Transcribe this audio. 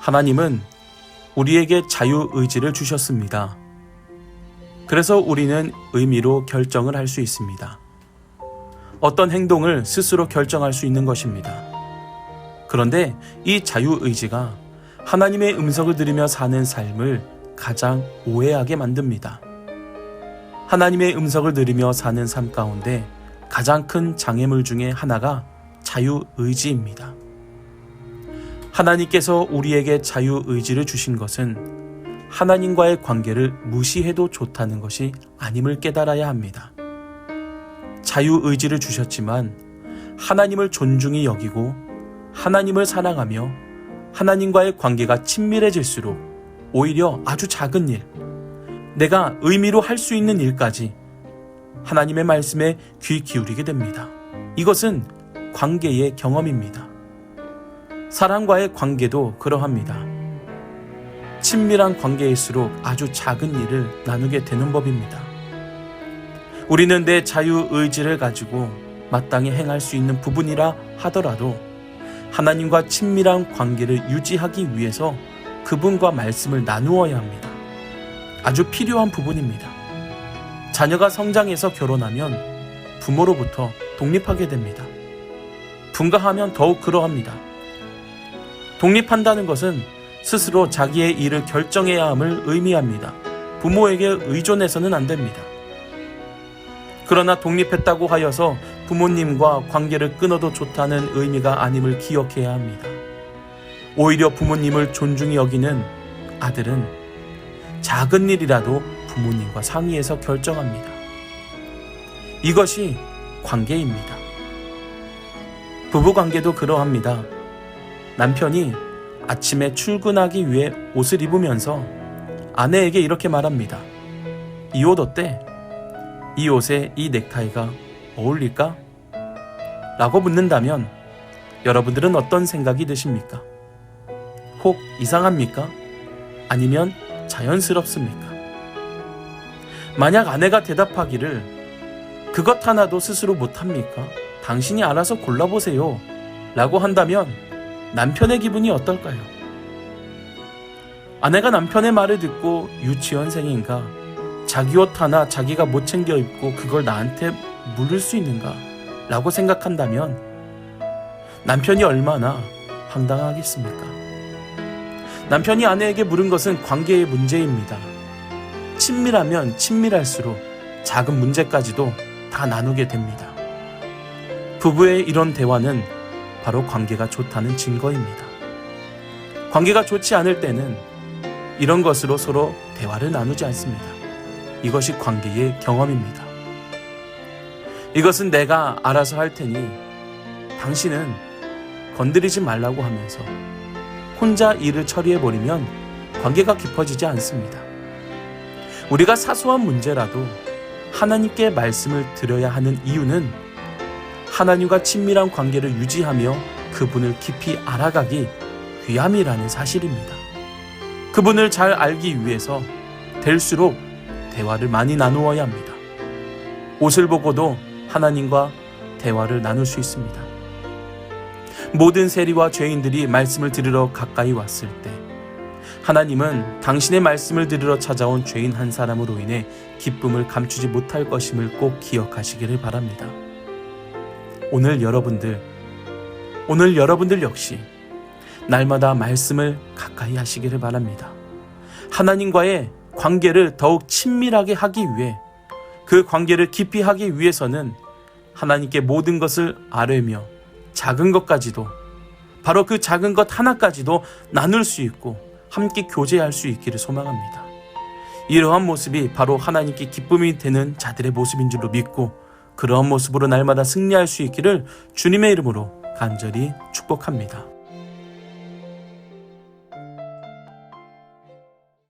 하나님은 우리에게 자유의지를 주셨습니다. 그래서 우리는 의미로 결정을 할 수 있습니다. 어떤 행동을 스스로 결정할 수 있는 것입니다. 그런데 이 자유의지가 하나님의 음성을 들으며 사는 삶을 가장 오해하게 만듭니다. 하나님의 음성을 들으며 사는 삶 가운데 가장 큰 장애물 중에 하나가 자유의지입니다. 하나님께서 우리에게 자유의지를 주신 것은 하나님과의 관계를 무시해도 좋다는 것이 아님을 깨달아야 합니다. 자유의지를 주셨지만 하나님을 존중히 여기고 하나님을 사랑하며 하나님과의 관계가 친밀해질수록 오히려 아주 작은 일, 내가 의미로 할 수 있는 일까지 하나님의 말씀에 귀 기울이게 됩니다. 이것은 관계의 경험입니다. 사람과의 관계도 그러합니다. 친밀한 관계일수록 아주 작은 일을 나누게 되는 법입니다. 우리는 내 자유의지를 가지고 마땅히 행할 수 있는 부분이라 하더라도 하나님과 친밀한 관계를 유지하기 위해서 그분과 말씀을 나누어야 합니다. 아주 필요한 부분입니다. 자녀가 성장해서 결혼하면 부모로부터 독립하게 됩니다. 분가하면 더욱 그러합니다. 독립한다는 것은 스스로 자기의 일을 결정해야 함을 의미합니다. 부모에게 의존해서는 안 됩니다. 그러나 독립했다고 하여서 부모님과 관계를 끊어도 좋다는 의미가 아님을 기억해야 합니다. 오히려 부모님을 존중히 여기는 아들은 작은 일이라도 부모님과 상의해서 결정합니다. 이것이 관계입니다. 부부관계도 그러합니다. 남편이 아침에 출근하기 위해 옷을 입으면서 아내에게 이렇게 말합니다. 이 옷 어때? 이 옷에 이 넥타이가 어울릴까? 라고 묻는다면 여러분들은 어떤 생각이 드십니까? 혹 이상합니까? 아니면 자연스럽습니까? 만약 아내가 대답하기를 그것 하나도 스스로 못합니까? 당신이 알아서 골라보세요 라고 한다면 남편의 기분이 어떨까요? 아내가 남편의 말을 듣고 유치원생인가? 자기 옷 하나 자기가 못 챙겨 입고 그걸 나한테 물을 수 있는가? 라고 생각한다면 남편이 얼마나 황당하겠습니까? 남편이 아내에게 물은 것은 관계의 문제입니다. 친밀하면 친밀할수록 작은 문제까지도 다 나누게 됩니다. 부부의 이런 대화는 바로 관계가 좋다는 증거입니다. 관계가 좋지 않을 때는 이런 것으로 서로 대화를 나누지 않습니다. 이것이 관계의 경험입니다. 이것은 내가 알아서 할 테니 당신은 건드리지 말라고 하면서 혼자 일을 처리해버리면 관계가 깊어지지 않습니다. 우리가 사소한 문제라도 하나님께 말씀을 드려야 하는 이유는 하나님과 친밀한 관계를 유지하며 그분을 깊이 알아가기 위함이라는 사실입니다. 그분을 잘 알기 위해서 될수록 대화를 많이 나누어야 합니다. 옷을 보고도 하나님과 대화를 나눌 수 있습니다. 모든 세리와 죄인들이 말씀을 들으러 가까이 왔을 때 하나님은 당신의 말씀을 들으러 찾아온 죄인 한 사람으로 인해 기쁨을 감추지 못할 것임을 꼭 기억하시기를 바랍니다. 오늘 여러분들 역시 날마다 말씀을 가까이 하시기를 바랍니다. 하나님과의 관계를 더욱 친밀하게 하기 위해 그 관계를 깊이 하기 위해서는 하나님께 모든 것을 아뢰며 작은 것까지도 바로 그 작은 것 하나까지도 나눌 수 있고 함께 교제할 수 있기를 소망합니다. 이러한 모습이 바로 하나님께 기쁨이 되는 자들의 모습인 줄로 믿고 그러한 모습으로 날마다 승리할 수 있기를 주님의 이름으로 간절히 축복합니다.